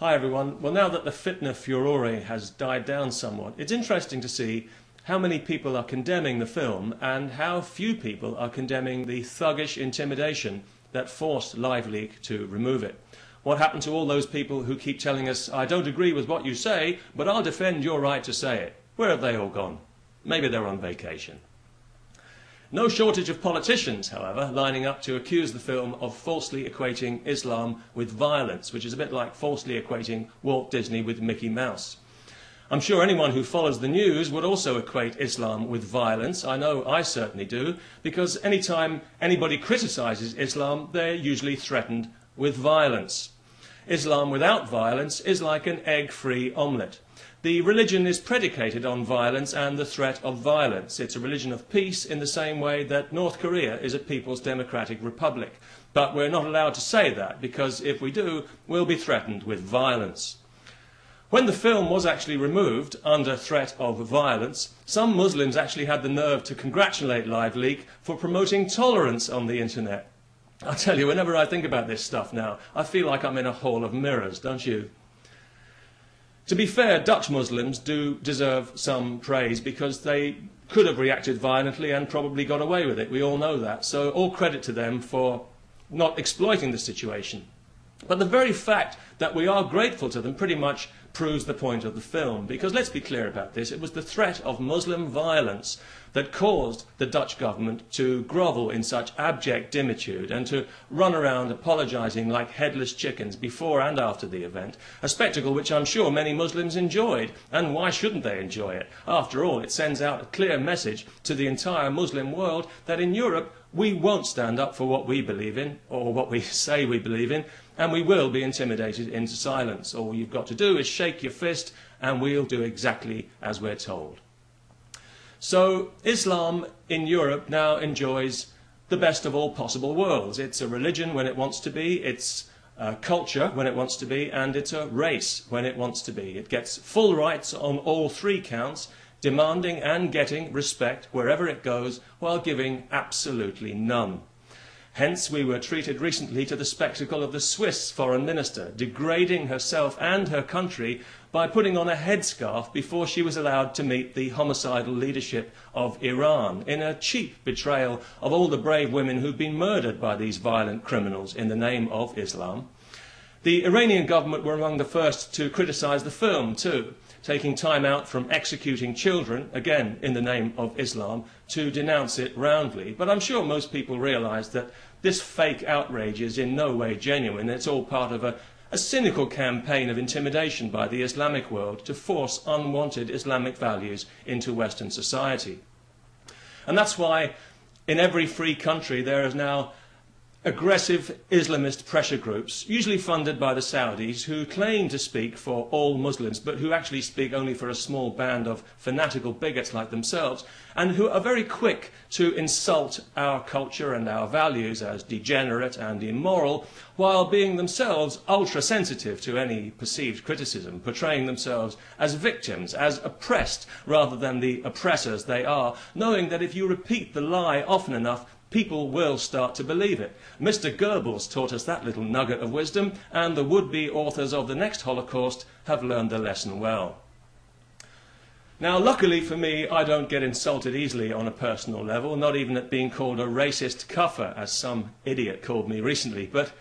Hi everyone. Well, now that the fitna furore has died down somewhat, it's interesting to see how many people are condemning the film and how few people are condemning the thuggish intimidation that forced LiveLeak to remove it. What happened to all those people who keep telling us, I don't agree with what you say, but I'll defend your right to say it? Where have they all gone? Maybe they're on vacation. No shortage of politicians, however, lining up to accuse the film of falsely equating Islam with violence, which is a bit like falsely equating Walt Disney with Mickey Mouse. I'm sure anyone who follows the news would also equate Islam with violence. I know I certainly do, because anytime anybody criticizes Islam, they're usually threatened with violence. Islam without violence is like an egg-free omelette. The religion is predicated on violence and the threat of violence. It's a religion of peace in the same way that North Korea is a People's Democratic Republic. But we're not allowed to say that, because if we do, we'll be threatened with violence. When the film was actually removed under threat of violence, some Muslims actually had the nerve to congratulate LiveLeak for promoting tolerance on the internet. I tell you, whenever I think about this stuff now, I feel like I'm in a hall of mirrors, don't you? To be fair, Dutch Muslims do deserve some praise because they could have reacted violently and probably got away with it. We all know that. So all credit to them for not exploiting the situation. But the very fact that we are grateful to them pretty much proves the point of the film. Because let's be clear about this, it was the threat of Muslim violence that caused the Dutch government to grovel in such abject dimitude and to run around apologising like headless chickens before and after the event, a spectacle which I'm sure many Muslims enjoyed. And why shouldn't they enjoy it? After all, it sends out a clear message to the entire Muslim world that in Europe we won't stand up for what we believe in, or what we say we believe in, and we will be intimidated into silence. All you've got to do is shake your fist and we'll do exactly as we're told. So Islam in Europe now enjoys the best of all possible worlds. It's a religion when it wants to be, it's a culture when it wants to be, and it's a race when it wants to be. It gets full rights on all three counts, demanding and getting respect wherever it goes, while giving absolutely none. Hence we were treated recently to the spectacle of the Swiss foreign minister degrading herself and her country by putting on a headscarf before she was allowed to meet the homicidal leadership of Iran, in a cheap betrayal of all the brave women who've been murdered by these violent criminals in the name of Islam. The Iranian government were among the first to criticise the film too, taking time out from executing children, again in the name of Islam, to denounce it roundly. But I'm sure most people realise that this fake outrage is in no way genuine. It's all part of a cynical campaign of intimidation by the Islamic world to force unwanted Islamic values into Western society. And that's why in every free country there is now aggressive Islamist pressure groups, usually funded by the Saudis, who claim to speak for all Muslims, but who actually speak only for a small band of fanatical bigots like themselves, and who are very quick to insult our culture and our values as degenerate and immoral, while being themselves ultra-sensitive to any perceived criticism, portraying themselves as victims, as oppressed, rather than the oppressors they are, knowing that if you repeat the lie often enough, people will start to believe it. Mr. Goebbels taught us that little nugget of wisdom, and the would-be authors of the next Holocaust have learned the lesson well. Now, luckily for me, I don't get insulted easily on a personal level, not even at being called a racist cuffer, as some idiot called me recently. But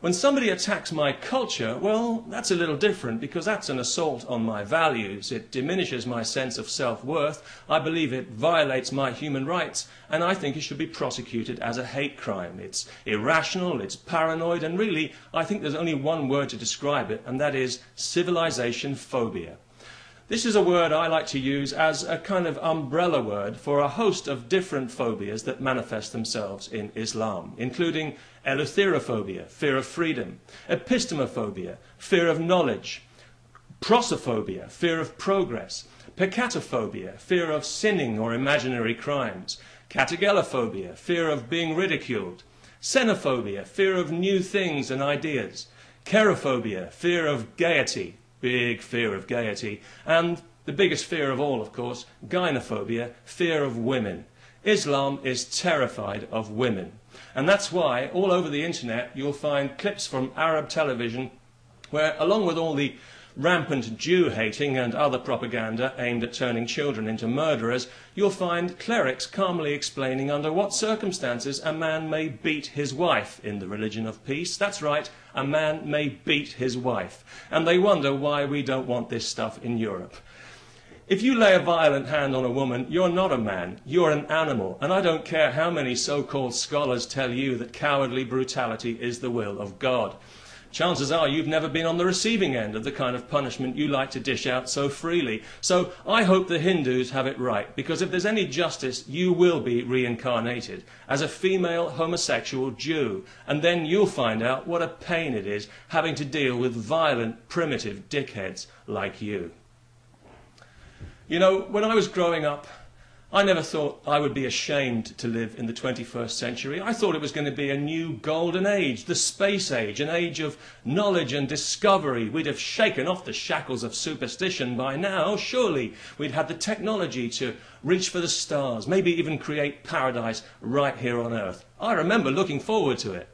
when somebody attacks my culture, well, that's a little different, because that's an assault on my values. It diminishes my sense of self-worth. I believe it violates my human rights, and I think it should be prosecuted as a hate crime. It's irrational, it's paranoid, and really, I think there's only one word to describe it, and that is civilization phobia. This is a word I like to use as a kind of umbrella word for a host of different phobias that manifest themselves in Islam, including eleutherophobia, fear of freedom, epistemophobia, fear of knowledge, prosophobia, fear of progress, peccatophobia, fear of sinning or imaginary crimes, catagellophobia, fear of being ridiculed, xenophobia, fear of new things and ideas, cherophobia, fear of gaiety, big fear of gaiety, and the biggest fear of all, of course, gynophobia, fear of women. Islam is terrified of women. And that's why all over the internet you'll find clips from Arab television where, along with all the rampant Jew-hating and other propaganda aimed at turning children into murderers, you'll find clerics calmly explaining under what circumstances a man may beat his wife in the religion of peace. That's right, a man may beat his wife. And they wonder why we don't want this stuff in Europe. If you lay a violent hand on a woman, you're not a man, you're an animal. And I don't care how many so-called scholars tell you that cowardly brutality is the will of God. Chances are you've never been on the receiving end of the kind of punishment you like to dish out so freely. So I hope the Hindus have it right, because if there's any justice, you will be reincarnated as a female homosexual Jew. And then you'll find out what a pain it is having to deal with violent, primitive dickheads like you. You know, when I was growing up, I never thought I would be ashamed to live in the 21st century. I thought it was going to be a new golden age, the space age, an age of knowledge and discovery. We'd have shaken off the shackles of superstition by now, surely. We'd had the technology to reach for the stars, maybe even create paradise right here on Earth. I remember looking forward to it.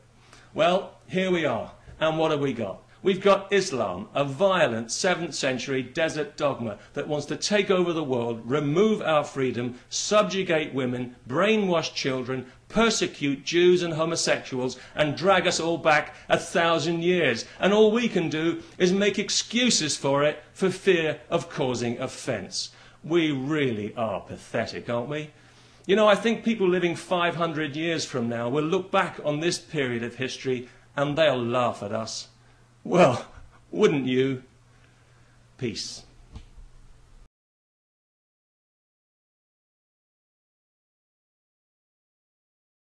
Well, here we are. And what have we got? We've got Islam, a violent 7th century desert dogma that wants to take over the world, remove our freedom, subjugate women, brainwash children, persecute Jews and homosexuals, and drag us all back 1,000 years. And all we can do is make excuses for it for fear of causing offence. We really are pathetic, aren't we? You know, I think people living 500 years from now will look back on this period of history and they'll laugh at us. Well, wouldn't you? Peace.